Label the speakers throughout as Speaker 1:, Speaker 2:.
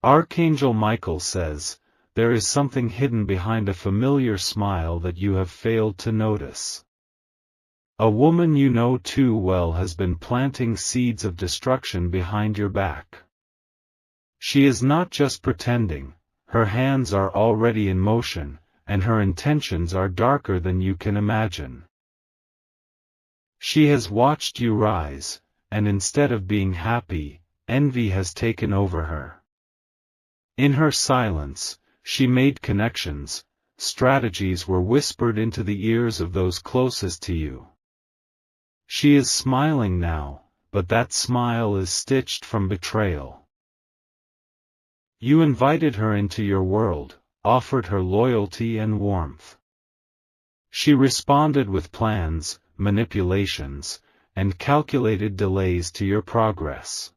Speaker 1: Archangel Michael says, there is something hidden behind a familiar smile that you have failed to notice. A woman you know too well has been planting seeds of destruction behind your back. She is not just pretending, her hands are already in motion, and her intentions are darker than you can imagine. She has watched you rise, and instead of being happy, envy has taken over her. In her silence, she made connections, strategies were whispered into the ears of those closest to you. She is smiling now, but that smile is stitched from betrayal. You invited her into your world, offered her loyalty and warmth. She responded with plans, manipulations, and calculated delays to your progress.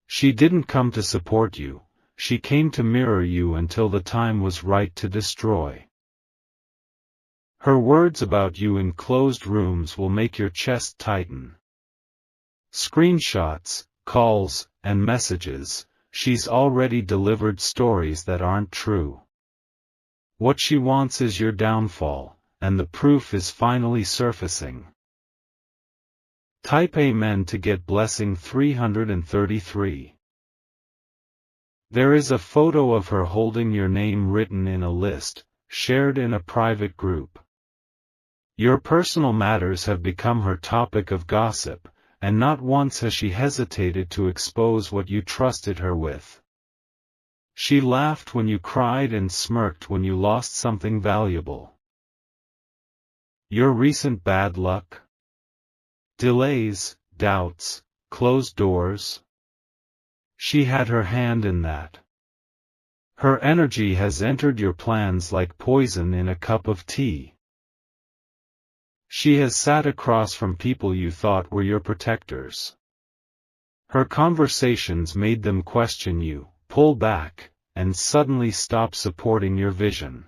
Speaker 1: She didn't come to support you, she came to mirror you until the time was right to destroy. Her words about you in closed rooms will make your chest tighten. Screenshots, calls, and messages, she's already delivered stories that aren't true. What she wants is your downfall, and the proof is finally surfacing. Type Amen to get blessing 333. There is a photo of her holding your name written in a list, shared in a private group. Your personal matters have become her topic of gossip, and not once has she hesitated to expose what you trusted her with. She laughed when you cried and smirked when you lost something valuable. Your recent bad luck? Delays, doubts, closed doors? She had her hand in that. Her energy has entered your plans like poison in a cup of tea. She has sat across from people you thought were your protectors. Her conversations made them question you, pull back, and suddenly stop supporting your vision.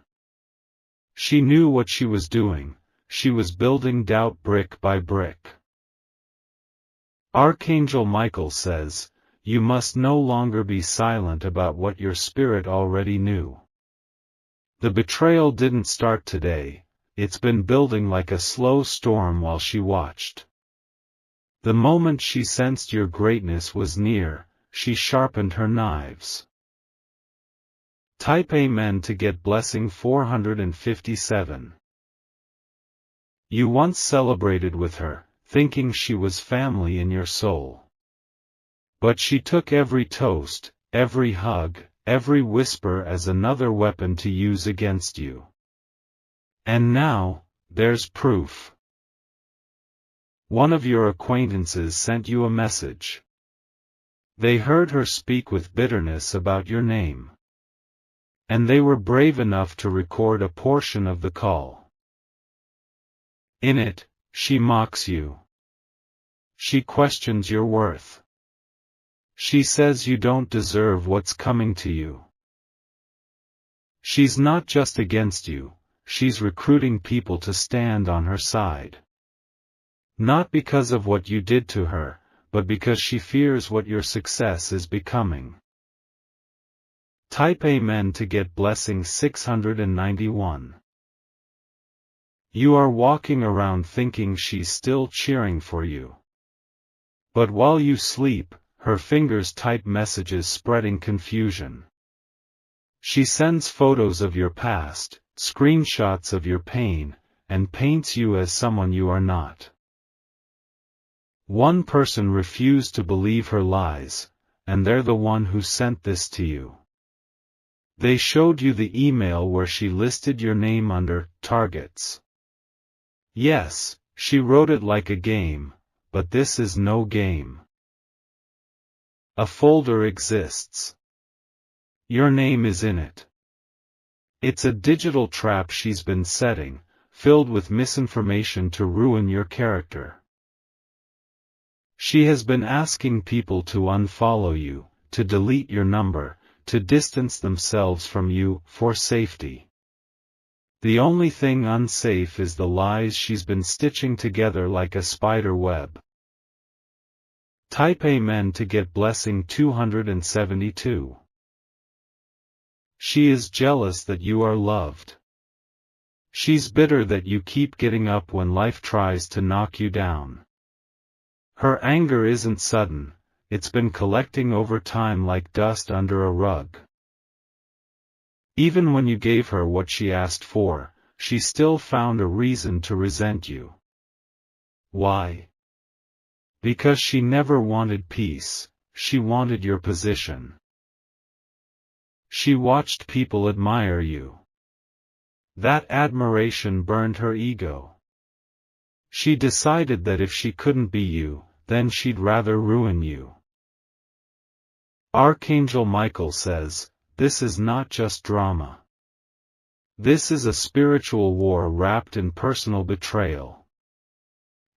Speaker 1: She knew what she was doing, she was building doubt brick by brick. Archangel Michael says, you must no longer be silent about what your spirit already knew. The betrayal didn't start today. It's been building like a slow storm while she watched. The moment she sensed your greatness was near, she sharpened her knives. Type Amen to get blessing 457. You once celebrated with her, thinking she was family in your soul. But she took every toast, every hug, every whisper as another weapon to use against you. And now, there's proof. One of your acquaintances sent you a message. They heard her speak with bitterness about your name. And they were brave enough to record a portion of the call. In it, she mocks you. She questions your worth. She says you don't deserve what's coming to you. She's not just against you. She's recruiting people to stand on her side. Not because of what you did to her, but because she fears what your success is becoming. Type Amen to get blessing 691. You are walking around thinking she's still cheering for you. But while you sleep, her fingers type messages spreading confusion. She sends photos of your past, screenshots of your pain, and paints you as someone you are not. One person refused to believe her lies, and they're the one who sent this to you. They showed you the email where she listed your name under targets. Yes, she wrote it like a game, but this is no game. A folder exists. Your name is in it. It's a digital trap she's been setting, filled with misinformation to ruin your character. She has been asking people to unfollow you, to delete your number, to distance themselves from you, for safety. The only thing unsafe is the lies she's been stitching together like a spider web. Type Amen to get blessing 272. She is jealous that you are loved. She's bitter that you keep getting up when life tries to knock you down. Her anger isn't sudden, it's been collecting over time like dust under a rug. Even when you gave her what she asked for, she still found a reason to resent you. Why? Because she never wanted peace, she wanted your position. She watched people admire you. That admiration burned her ego. She decided that if she couldn't be you, then she'd rather ruin you. Archangel Michael says, this is not just drama. This is a spiritual war wrapped in personal betrayal.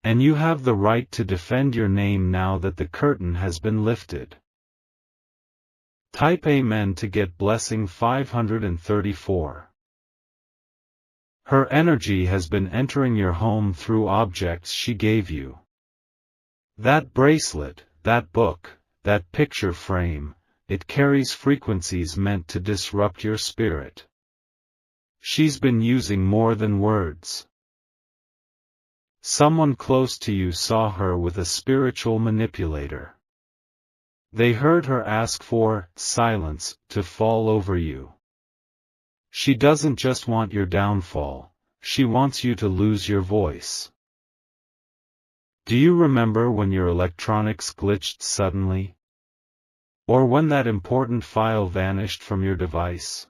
Speaker 1: And you have the right to defend your name now that the curtain has been lifted. Type Amen to get blessing 534. Her energy has been entering your home through objects she gave you. That bracelet, that book, that picture frame, it carries frequencies meant to disrupt your spirit. She's been using more than words. Someone close to you saw her with a spiritual manipulator. They heard her ask for silence to fall over you. She doesn't just want your downfall, she wants you to lose your voice. Do you remember when your electronics glitched suddenly? Or when that important file vanished from your device?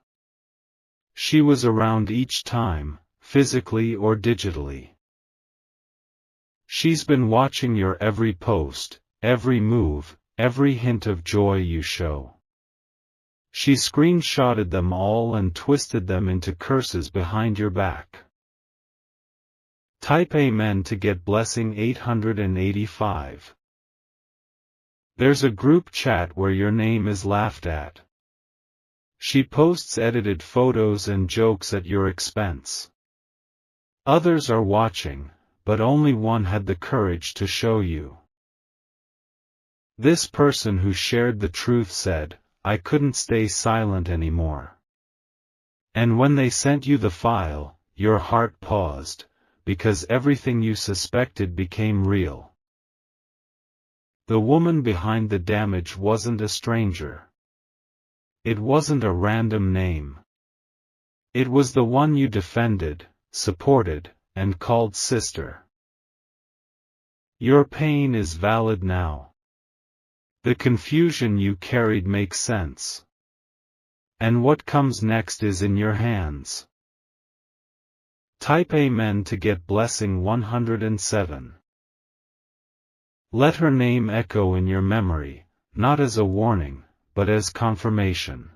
Speaker 1: She was around each time, physically or digitally. She's been watching your every post, every move, every hint of joy you show. She screenshotted them all and twisted them into curses behind your back. Type Amen to get blessing 885. There's a group chat where your name is laughed at. She posts edited photos and jokes at your expense. Others are watching, but only one had the courage to show you. This person who shared the truth said, I couldn't stay silent anymore. And when they sent you the file, your heart paused, because everything you suspected became real. The woman behind the damage wasn't a stranger. It wasn't a random name. It was the one you defended, supported, and called sister. Your pain is valid now. The confusion you carried makes sense. And what comes next is in your hands. Type Amen to get blessing 107. Let her name echo in your memory, not as a warning, but as confirmation.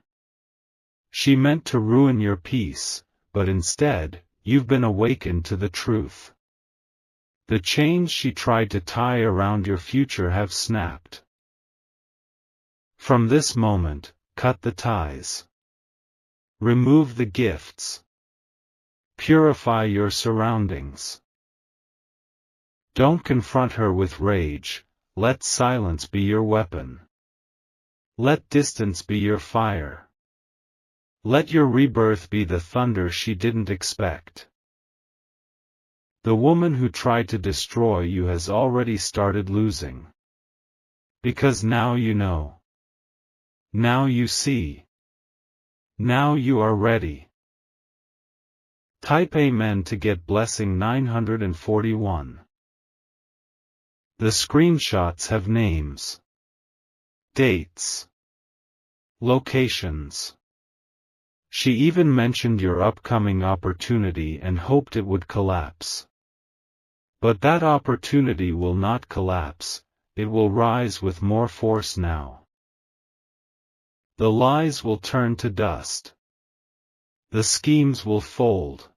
Speaker 1: She meant to ruin your peace, but instead, you've been awakened to the truth. The chains she tried to tie around your future have snapped. From this moment, cut the ties. Remove the gifts. Purify your surroundings. Don't confront her with rage, let silence be your weapon. Let distance be your fire. Let your rebirth be the thunder she didn't expect. The woman who tried to destroy you has already started losing. Because now you know. Now you see. Now you are ready. Type Amen to get blessing 941. The screenshots have names, dates, locations. She even mentioned your upcoming opportunity and hoped it would collapse. But that opportunity will not collapse, it will rise with more force now. The lies will turn to dust. The schemes will fold.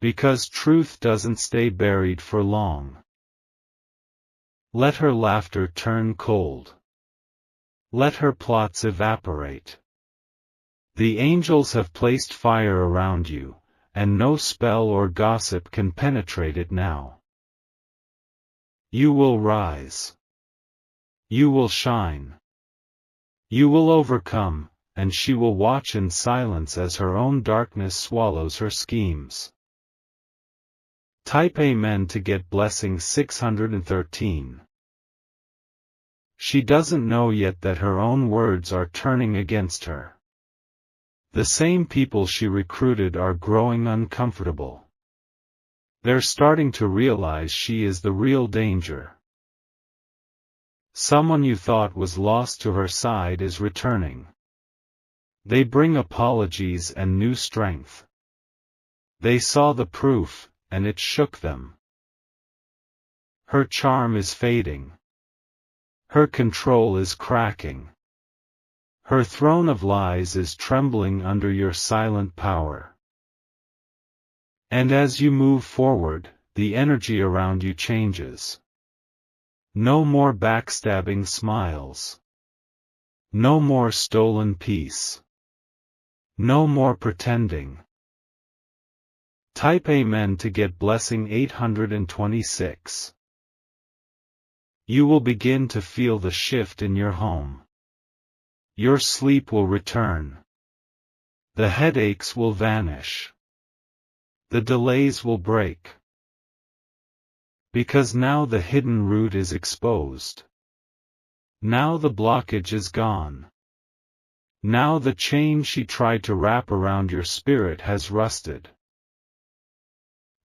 Speaker 1: Because truth doesn't stay buried for long. Let her laughter turn cold. Let her plots evaporate. The angels have placed fire around you, and no spell or gossip can penetrate it now. You will rise. You will shine. You will overcome, and she will watch in silence as her own darkness swallows her schemes. Type Amen to get blessing 613. She doesn't know yet that her own words are turning against her. The same people she recruited are growing uncomfortable. They're starting to realize she is the real danger. Someone you thought was lost to her side is returning. They bring apologies and new strength. They saw the proof, and it shook them. Her charm is fading. Her control is cracking. Her throne of lies is trembling under your silent power. And as you move forward, the energy around you changes. No more backstabbing smiles. No more stolen peace. No more pretending. Type Amen to get blessing 826. You will begin to feel the shift in your home. Your sleep will return. The headaches will vanish. The delays will break. Because now the hidden root is exposed. Now the blockage is gone. Now the chain she tried to wrap around your spirit has rusted.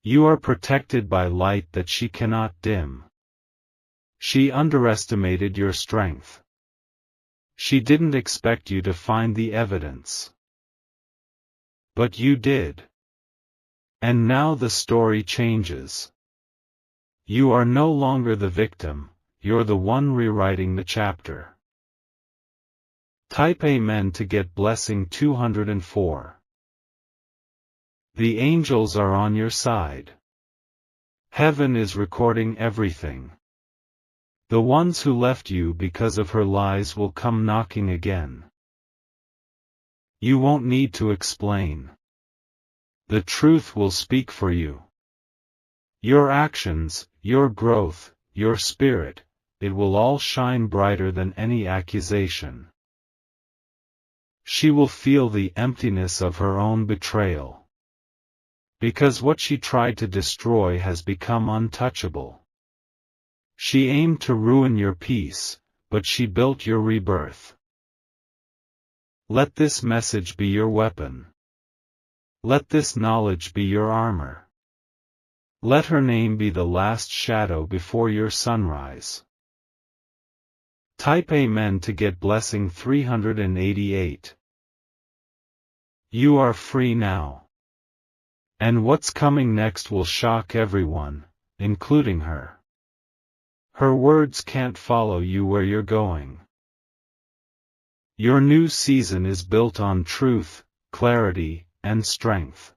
Speaker 1: You are protected by light that she cannot dim. She underestimated your strength. She didn't expect you to find the evidence. But you did. And now the story changes. You are no longer the victim, you're the one rewriting the chapter. Type Amen to get blessing 204. The angels are on your side. Heaven is recording everything. The ones who left you because of her lies will come knocking again. You won't need to explain. The truth will speak for you. Your actions, your growth, your spirit, it will all shine brighter than any accusation. She will feel the emptiness of her own betrayal. Because what she tried to destroy has become untouchable. She aimed to ruin your peace, but she built your rebirth. Let this message be your weapon. Let this knowledge be your armor. Let her name be the last shadow before your sunrise. Type Amen to get blessing 388. You are free now. And what's coming next will shock everyone, including her. Her words can't follow you where you're going. Your new season is built on truth, clarity, and strength.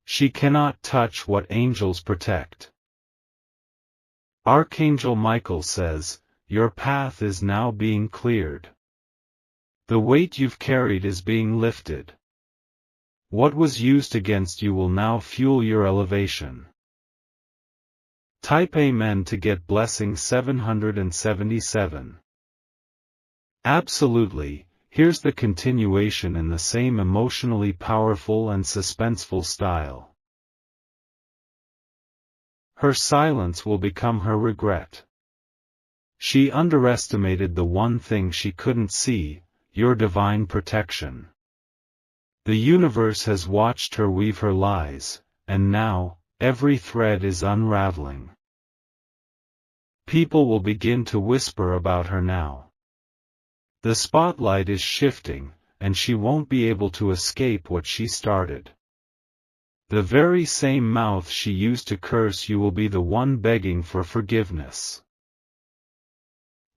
Speaker 1: She cannot touch what angels protect. Archangel Michael says, your path is now being cleared. The weight you've carried is being lifted. What was used against you will now fuel your elevation. Type Amen to get blessing 777. Absolutely, here's the continuation in the same emotionally powerful and suspenseful style. Her silence will become her regret. She underestimated the one thing she couldn't see, your divine protection. The universe has watched her weave her lies, and now, every thread is unraveling. People will begin to whisper about her now. The spotlight is shifting, and she won't be able to escape what she started. The very same mouth she used to curse you will be the one begging for forgiveness.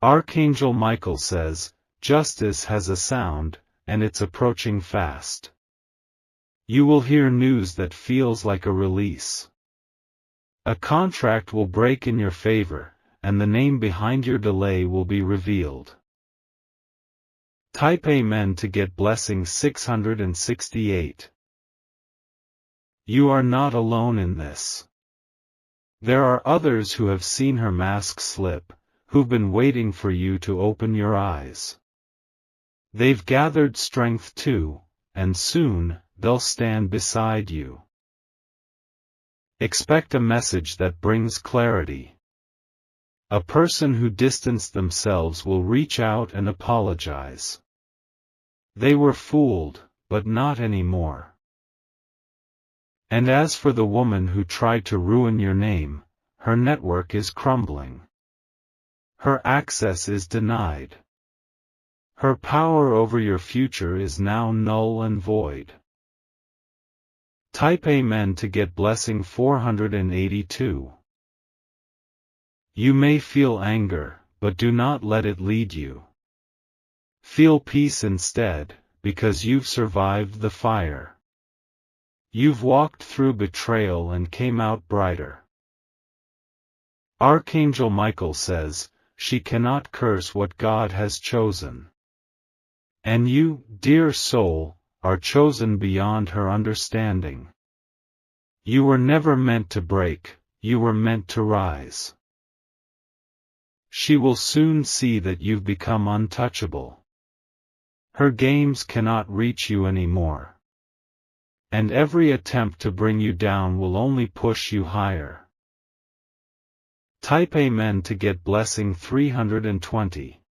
Speaker 1: Archangel Michael says, justice has a sound, and it's approaching fast. You will hear news that feels like a release. A contract will break in your favor, and the name behind your delay will be revealed. Type Amen to get blessing 668. You are not alone in this. There are others who have seen her mask slip, who've been waiting for you to open your eyes. They've gathered strength too, and soon, they'll stand beside you. Expect a message that brings clarity. A person who distanced themselves will reach out and apologize. They were fooled, but not anymore. And as for the woman who tried to ruin your name, her network is crumbling. Her access is denied. Her power over your future is now null and void. Type Amen to get blessing 482. You may feel anger, but do not let it lead you. Feel peace instead, because you've survived the fire. You've walked through betrayal and came out brighter. Archangel Michael says, she cannot curse what God has chosen. And you, dear soul, are chosen beyond her understanding. You were never meant to break, you were meant to rise. She will soon see that you've become untouchable. Her games cannot reach you anymore. And every attempt to bring you down will only push you higher. Type Amen to get blessing 320.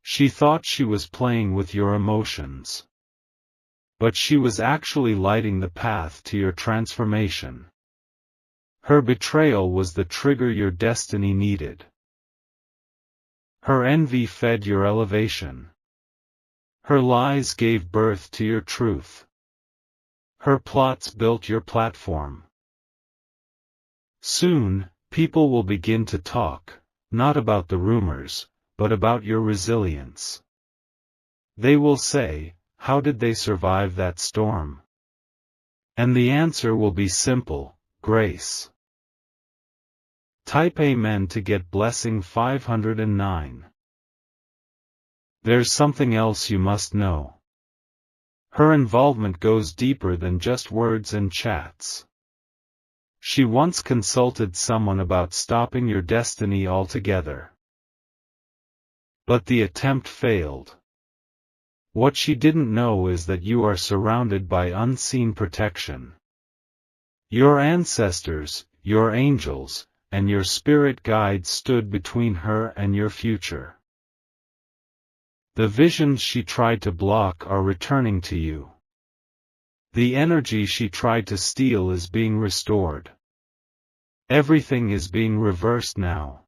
Speaker 1: She thought she was playing with your emotions. But she was actually lighting the path to your transformation. Her betrayal was the trigger your destiny needed. Her envy fed your elevation. Her lies gave birth to your truth. Her plots built your platform. Soon, people will begin to talk, not about the rumors, but about your resilience. They will say, how did they survive that storm? And the answer will be simple, grace. Type Amen to get blessing 509. There's something else you must know. Her involvement goes deeper than just words and chats. She once consulted someone about stopping your destiny altogether. But the attempt failed. What she didn't know is that you are surrounded by unseen protection. Your ancestors, your angels, and your spirit guides stood between her and your future. The visions she tried to block are returning to you. The energy she tried to steal is being restored. Everything is being reversed now.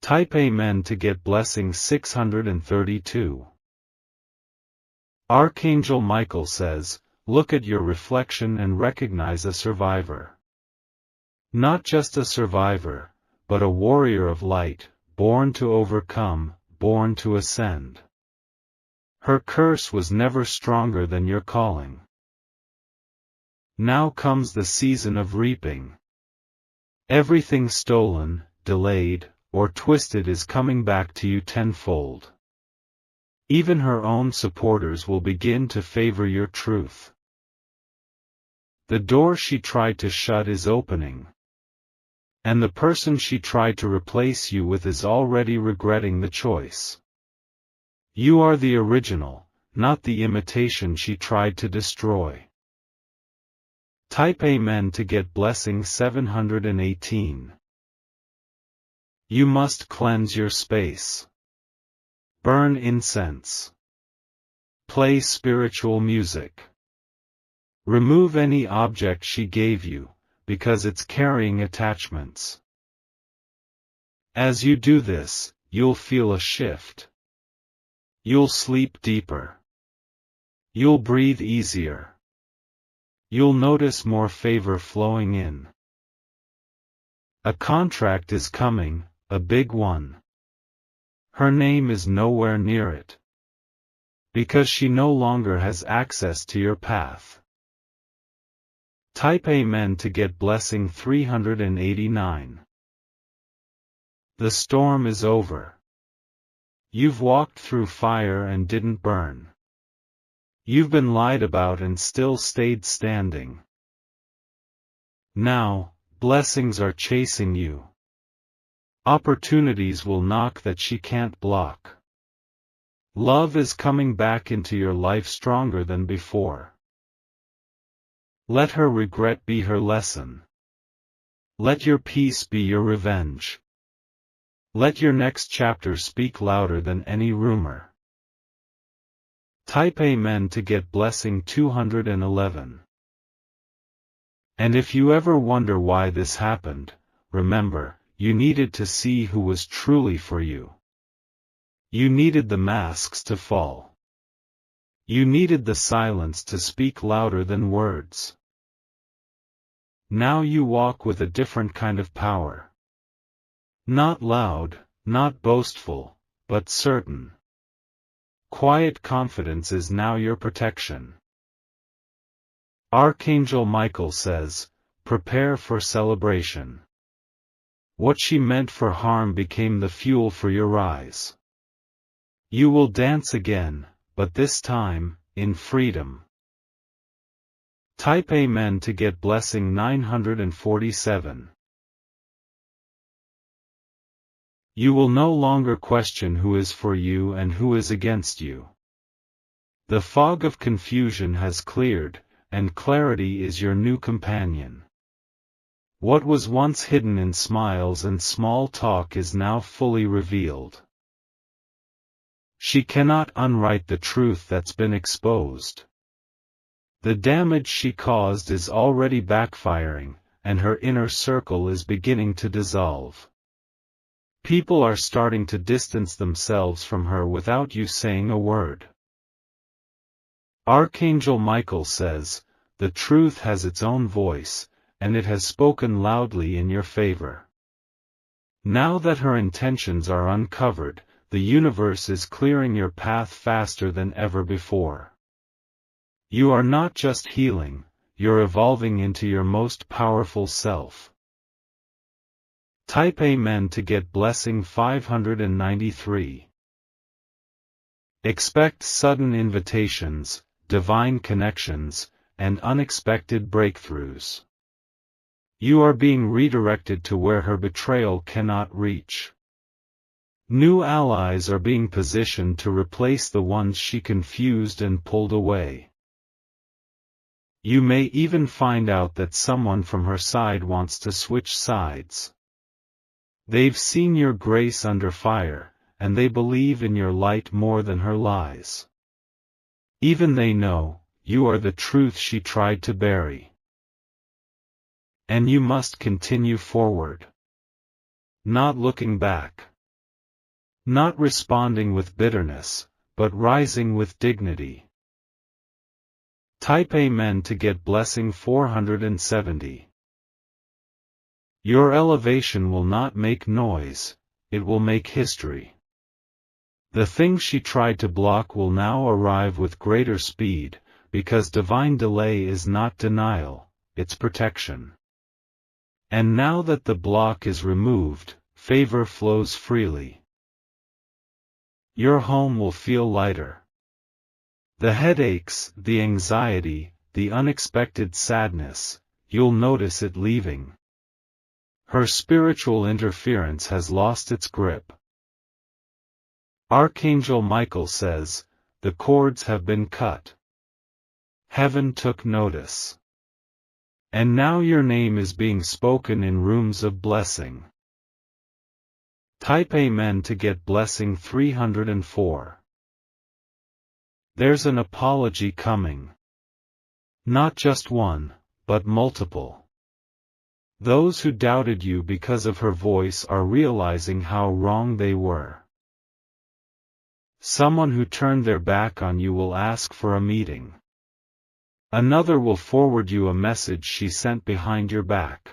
Speaker 1: Type Amen to get blessing 632. Archangel Michael says, look at your reflection and recognize a survivor. Not just a survivor, but a warrior of light, born to overcome, born to ascend. Her curse was never stronger than your calling. Now comes the season of reaping. Everything stolen, delayed, or twisted is coming back to you tenfold. Even her own supporters will begin to favor your truth. The door she tried to shut is opening. And the person she tried to replace you with is already regretting the choice. You are the original, not the imitation she tried to destroy. Type Amen to get blessing 718. You must cleanse your space. Burn incense. Play spiritual music. Remove any object she gave you, because it's carrying attachments. As you do this, you'll feel a shift. You'll sleep deeper. You'll breathe easier. You'll notice more favor flowing in. A contract is coming, a big one. Her name is nowhere near it. Because she no longer has access to your path. Type Amen to get blessing 389. The storm is over. You've walked through fire and didn't burn. You've been lied about and still stayed standing. Now, blessings are chasing you. Opportunities will knock that she can't block. Love is coming back into your life stronger than before. Let her regret be her lesson. Let your peace be your revenge. Let your next chapter speak louder than any rumor. Type Amen to get blessing 211. And if you ever wonder why this happened, remember, you needed to see who was truly for you. You needed the masks to fall. You needed the silence to speak louder than words. Now you walk with a different kind of power. Not loud, not boastful, but certain. Quiet confidence is now your protection. Archangel Michael says, prepare for celebration. What she meant for harm became the fuel for your rise. You will dance again, but this time, in freedom. Type Amen to get blessing 947. You will no longer question who is for you and who is against you. The fog of confusion has cleared, and clarity is your new companion. What was once hidden in smiles and small talk is now fully revealed. She cannot unwrite the truth that's been exposed. The damage she caused is already backfiring, and her inner circle is beginning to dissolve. People are starting to distance themselves from her without you saying a word. Archangel Michael says, the truth has its own voice, and it has spoken loudly in your favor. Now that her intentions are uncovered, the universe is clearing your path faster than ever before. You are not just healing, you're evolving into your most powerful self. Type Amen to get blessing 593. Expect sudden invitations, divine connections, and unexpected breakthroughs. You are being redirected to where her betrayal cannot reach. New allies are being positioned to replace the ones she confused and pulled away. You may even find out that someone from her side wants to switch sides. They've seen your grace under fire, and they believe in your light more than her lies. Even they know, you are the truth she tried to bury. And you must continue forward. Not looking back. Not responding with bitterness, but rising with dignity. Type Amen to get blessing 470. Your elevation will not make noise, it will make history. The thing she tried to block will now arrive with greater speed, because divine delay is not denial, it's protection. And now that the block is removed, favor flows freely. Your home will feel lighter. The headaches, the anxiety, the unexpected sadness, you'll notice it leaving. Her spiritual interference has lost its grip. Archangel Michael says, the cords have been cut. Heaven took notice. And now your name is being spoken in rooms of blessing. Type Amen to get blessing 304. There's an apology coming. Not just one, but multiple. Those who doubted you because of her voice are realizing how wrong they were. Someone who turned their back on you will ask for a meeting. Another will forward you a message she sent behind your back.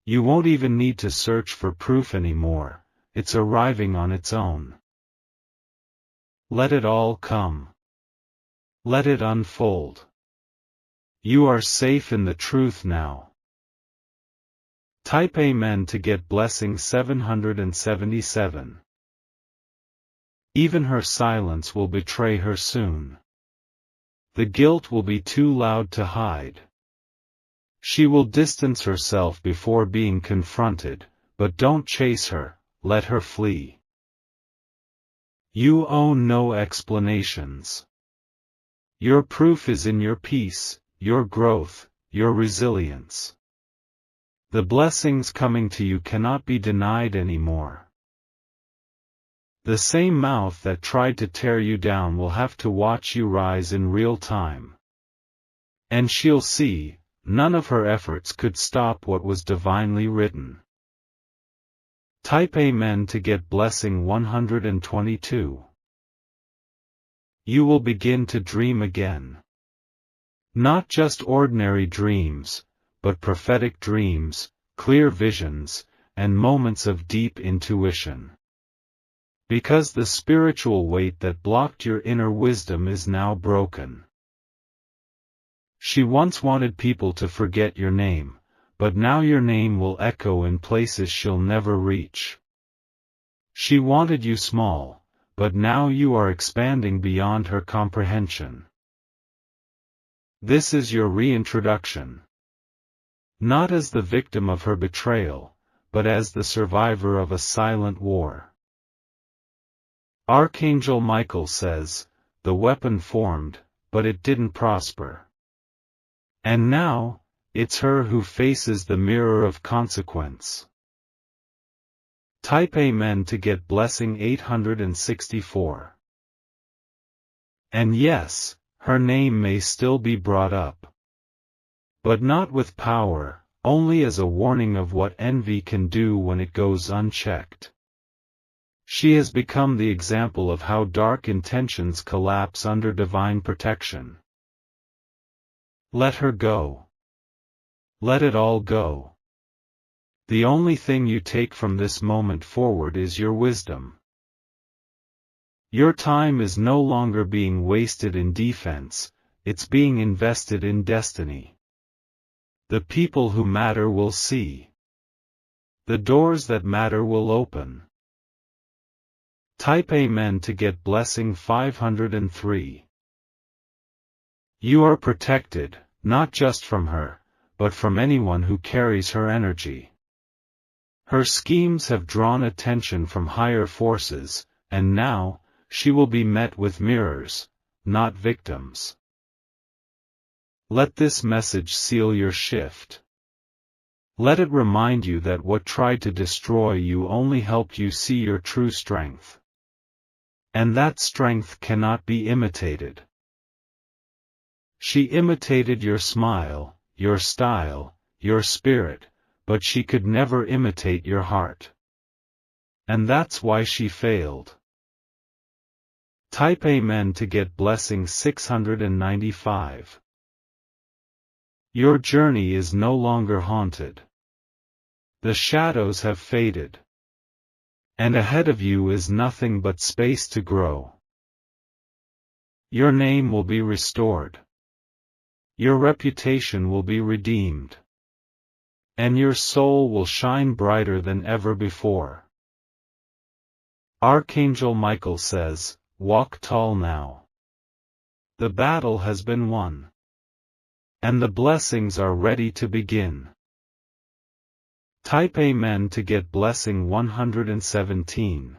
Speaker 1: You won't even need to search for proof anymore, it's arriving on its own. Let it all come. Let it unfold. You are safe in the truth now. Type Amen to get blessing 777. Even her silence will betray her soon. The guilt will be too loud to hide. She will distance herself before being confronted, but don't chase her, let her flee. You owe no explanations. Your proof is in your peace, your growth, your resilience. The blessings coming to you cannot be denied anymore. The same mouth that tried to tear you down will have to watch you rise in real time. And she'll see, none of her efforts could stop what was divinely written. Type Amen to get blessing 122. You will begin to dream again. Not just ordinary dreams, but prophetic dreams, clear visions, and moments of deep intuition. Because the spiritual weight that blocked your inner wisdom is now broken. She once wanted people to forget your name, but now your name will echo in places she'll never reach. She wanted you small, but now you are expanding beyond her comprehension. This is your reintroduction. Not as the victim of her betrayal, but as the survivor of a silent war. Archangel Michael says, the weapon formed, but it didn't prosper. And now, it's her who faces the mirror of consequence. Type Amen to get blessing 864. And yes, her name may still be brought up. But not with power, only as a warning of what envy can do when it goes unchecked. She has become the example of how dark intentions collapse under divine protection. Let her go. Let it all go. The only thing you take from this moment forward is your wisdom. Your time is no longer being wasted in defense, it's being invested in destiny. The people who matter will see. The doors that matter will open. Type Amen to get blessing 503. You are protected, not just from her, but from anyone who carries her energy. Her schemes have drawn attention from higher forces, and now, she will be met with mirrors, not victims. Let this message seal your shift. Let it remind you that what tried to destroy you only helped you see your true strength. And that strength cannot be imitated. She imitated your smile, your style, your spirit, but she could never imitate your heart. And that's why she failed. Type Amen to get blessing 695. Your journey is no longer haunted. The shadows have faded. And ahead of you is nothing but space to grow. Your name will be restored. Your reputation will be redeemed. And your soul will shine brighter than ever before. Archangel Michael says, walk tall now. The battle has been won. And the blessings are ready to begin. Type Amen to get blessing 117.